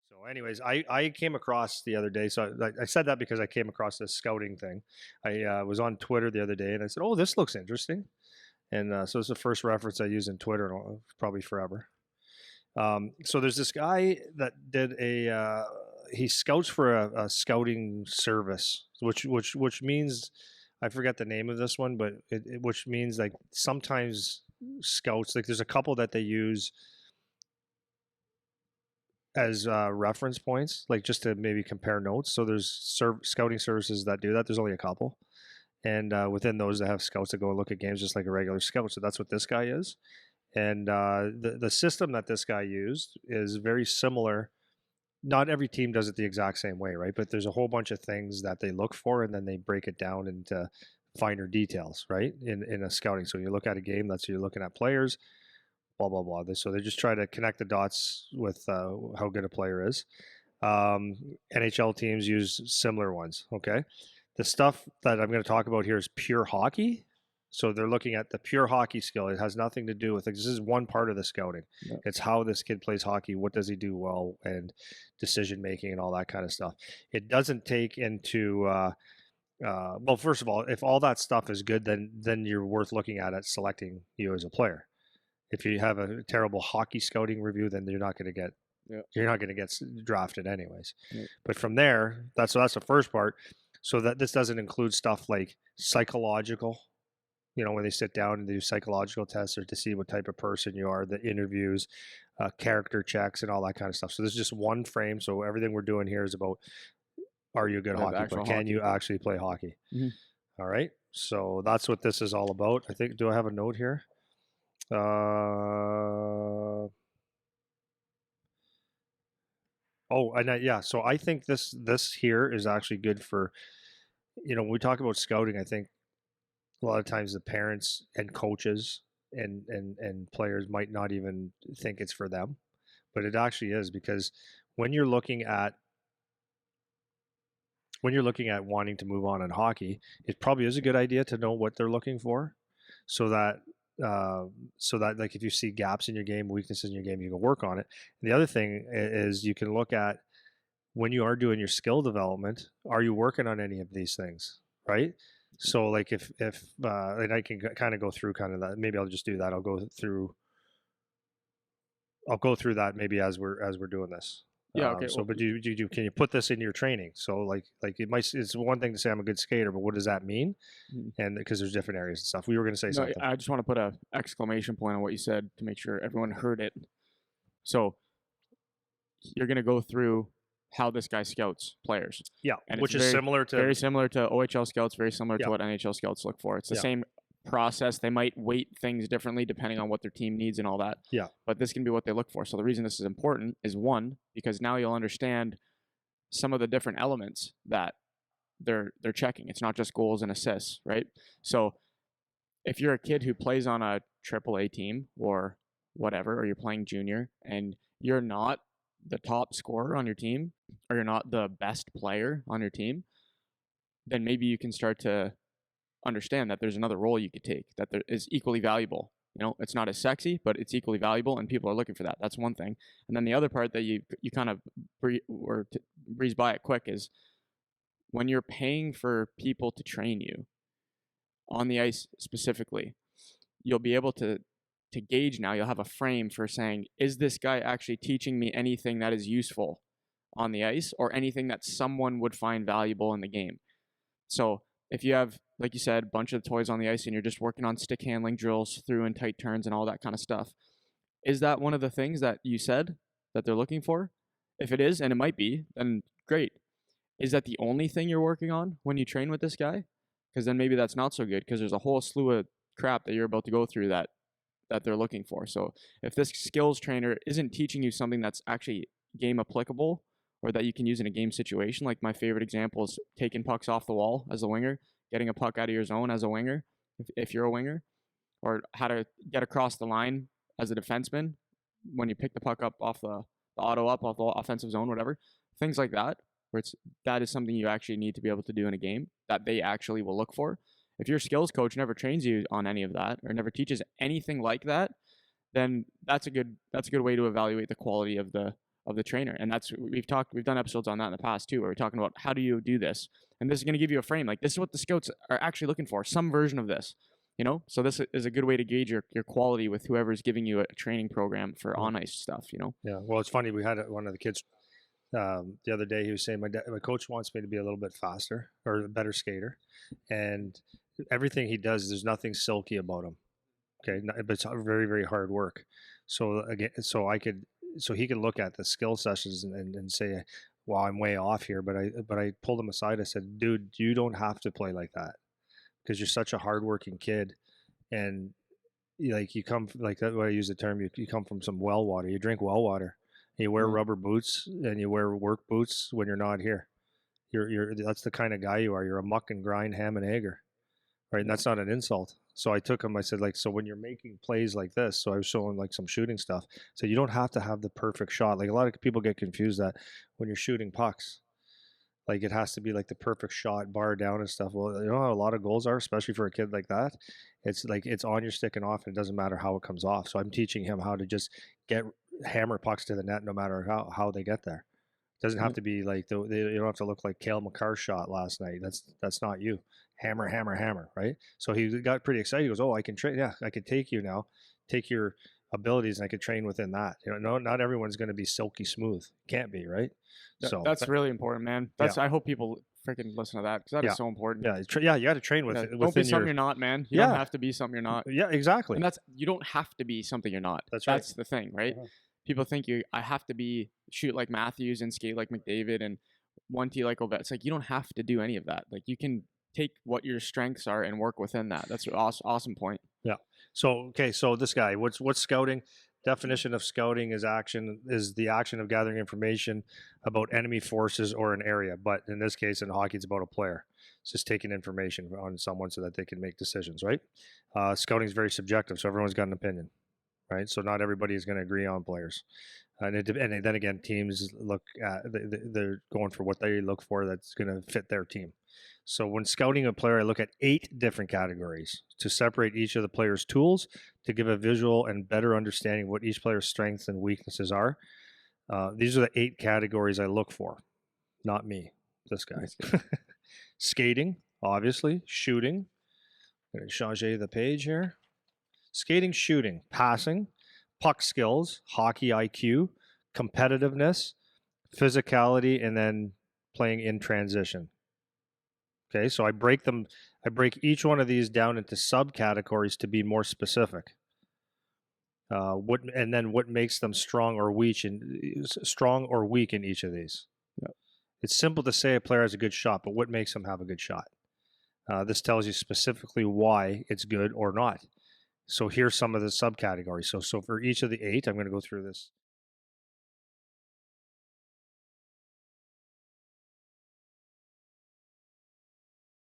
So, anyways, I came across the other day. So I said that because I came across this scouting thing. I was on Twitter the other day, and I said, "Oh, this looks interesting." And so it's the first reference I use in Twitter, probably forever. So there's this guy that did he scouts for a scouting service, which means I forget the name of this one, but which means like sometimes scouts, like there's a couple that they use as reference points, like just to maybe compare notes. So there's scouting services that do that. There's only a couple, and within those, they have scouts that go and look at games just like a regular scout. So that's what this guy is. And the system that this guy used is very similar. Not every team does it the exact same way, right? But there's a whole bunch of things that they look for, and then they break it down into finer details, right? In a scouting. So you look at a game, that's you're looking at players, blah blah blah. So they just try to connect the dots with how good a player is. NHL teams use similar ones. Okay, the stuff that I'm going to talk about here is pure hockey. So they're looking at the pure hockey skill. It has nothing to do with this is one part of the scouting. Yeah. It's how this kid plays hockey. What does he do well, and decision making and all that kind of stuff. It doesn't take into well, first of all, if all that stuff is good, then you're worth looking at selecting you as a player. If you have a terrible hockey scouting review, then you're not going to get you're not going to get drafted anyways. Yeah. But from there, that's the first part. So that this doesn't include stuff like psychological. You know, when they sit down and do psychological tests or to see what type of person you are, the interviews, character checks, and all that kind of stuff. So this is just one frame. So everything we're doing here is about, are you a good hockey player? Can you actually play hockey? Mm-hmm. All right. So that's what this is all about. I think, do I have a note here? So I think this here is actually good for, when we talk about scouting, I think a lot of times the parents and coaches and players might not even think it's for them, but it actually is, because when you're looking at wanting to move on in hockey, it probably is a good idea to know what they're looking for, so that like if you see gaps in your game, weaknesses in your game, you can work on it. And the other thing is you can look at, when you are doing your skill development, are you working on any of these things, right? So like if and I can kind of go through kind of that. Maybe I'll just do that. I'll go through that maybe as we're doing this. Yeah. Okay. So, but can you put this in your training? So like it's one thing to say I'm a good skater, but what does that mean? Mm-hmm. And because there's different areas and stuff. We were going to say something. I just want to put an exclamation point on what you said to make sure everyone heard it. So you're going to go through how this guy scouts players. Yeah, and which is very similar to OHL scouts, very similar to what NHL scouts look for. It's the same process. They might weight things differently depending on what their team needs and all that. Yeah. But this can be what they look for. So the reason this is important is, one, because now you'll understand some of the different elements that they're checking. It's not just goals and assists, right? So if you're a kid who plays on a AAA team or whatever, or you're playing junior and you're not the top scorer on your team, or you're not the best player on your team, then maybe you can start to understand that there's another role you could take that is equally valuable. It's not as sexy, but it's equally valuable, and people are looking for that. That's one thing. And then the other part that you kind of breeze by it quick is, when you're paying for people to train you on the ice specifically, you'll be able to gauge now. You'll have a frame for saying, is this guy actually teaching me anything that is useful on the ice, or anything that someone would find valuable in the game? So if you have, like you said, a bunch of toys on the ice and you're just working on stick handling drills through and tight turns and all that kind of stuff, is that one of the things that you said that they're looking for? If it is, and it might be, then great. Is that the only thing you're working on when you train with this guy? Because then maybe that's not so good, because there's a whole slew of crap that you're about to go through that they're looking for. So if this skills trainer isn't teaching you something that's actually game applicable, or that you can use in a game situation, like my favorite example is taking pucks off the wall as a winger, getting a puck out of your zone as a winger, if you're a winger, or how to get across the line as a defenseman when you pick the puck up off the auto up off the offensive zone, whatever, things like that, where that is something you actually need to be able to do in a game that they actually will look for. If your skills coach never trains you on any of that, or never teaches anything like that, then that's a good way to evaluate the quality of the of the trainer. And that's we've done episodes on that in the past too, where we're talking about how do you do this, and this is going to give you a frame. Like this is what the scouts are actually looking for, some version of this. So this is a good way to gauge your quality with whoever's giving you a training program for on ice stuff. Yeah. Well, it's funny. We had one of the kids the other day. He was saying my coach wants me to be a little bit faster or a better skater, and everything he does, there's nothing silky about him. Okay, but it's very very hard work. So again, so he could look at the skill sessions and say, "Well, I'm way off here." But I pulled him aside. I said, "Dude, you don't have to play like that because you're such a hardworking kid, and like you come like that. What I use the term, you come from some well water. You drink well water. You wear Mm. rubber boots and you wear work boots when you're not here. You're that's the kind of guy you are. You're a muck and grind ham and egger, right? And Yeah. that's not an insult. So I took him. I said, like, so when you're making plays like this, so I was showing like some shooting stuff. So you don't have to have the perfect shot. Like a lot of people get confused that when you're shooting pucks, like it has to be like the perfect shot, bar down and stuff. Well, you know how a lot of goals are, especially for a kid like that. It's like it's on your stick and off, and it doesn't matter how it comes off. So I'm teaching him how to just get hammer pucks to the net, no matter how they get there. It doesn't have Mhm. to be like you don't have to look like Kale McCarr's shot last night. That's not you. Hammer, hammer, hammer. Right. So he got pretty excited. He goes, "Oh, I can train. Yeah, I could take you now. Take your abilities, and I could train within that. No, not everyone's going to be silky smooth. Can't be, right? So That's really important, man. yeah, I hope people freaking listen to that because that yeah, is so important. yeah. You got to train Yeah, don't be within something your you're not, man. You don't yeah, have to be something you're not. yeah. Exactly. And that's you don't have to be something you're not. That's right. That's the thing, right? Uh-huh. People think I have to be shoot like Matthews and skate like McDavid and 1T like Ovechkin. It's like you don't have to do any of that. Like you can take what your strengths are and work within that. That's an awesome point. Yeah. So okay. So this guy, what's scouting? Definition of scouting is the action of gathering information about enemy forces or an area. But in this case, in hockey, it's about a player. It's just taking information on someone so that they can make decisions. Right. Scouting is very subjective, so everyone's got an opinion. Right. So not everybody is going to agree on players. And then again, teams look at they're going for what they look for that's going to fit their team. So when scouting a player, I look at 8 different categories to separate each of the player's tools to give a visual and better understanding of what each player's strengths and weaknesses are. These are the 8 categories I look for, not me, this guy. Skating, obviously. Shooting. I'm going to change the page here. Skating, shooting, passing, puck skills, hockey IQ, competitiveness, physicality, and then playing in transition. Okay, so I break each one of these down into subcategories to be more specific. What makes them strong or weak in each of these? Yeah. It's simple to say a player has a good shot, but what makes them have a good shot? This tells you specifically why it's good or not. So here's some of the subcategories. So for each of the 8, I'm going to go through this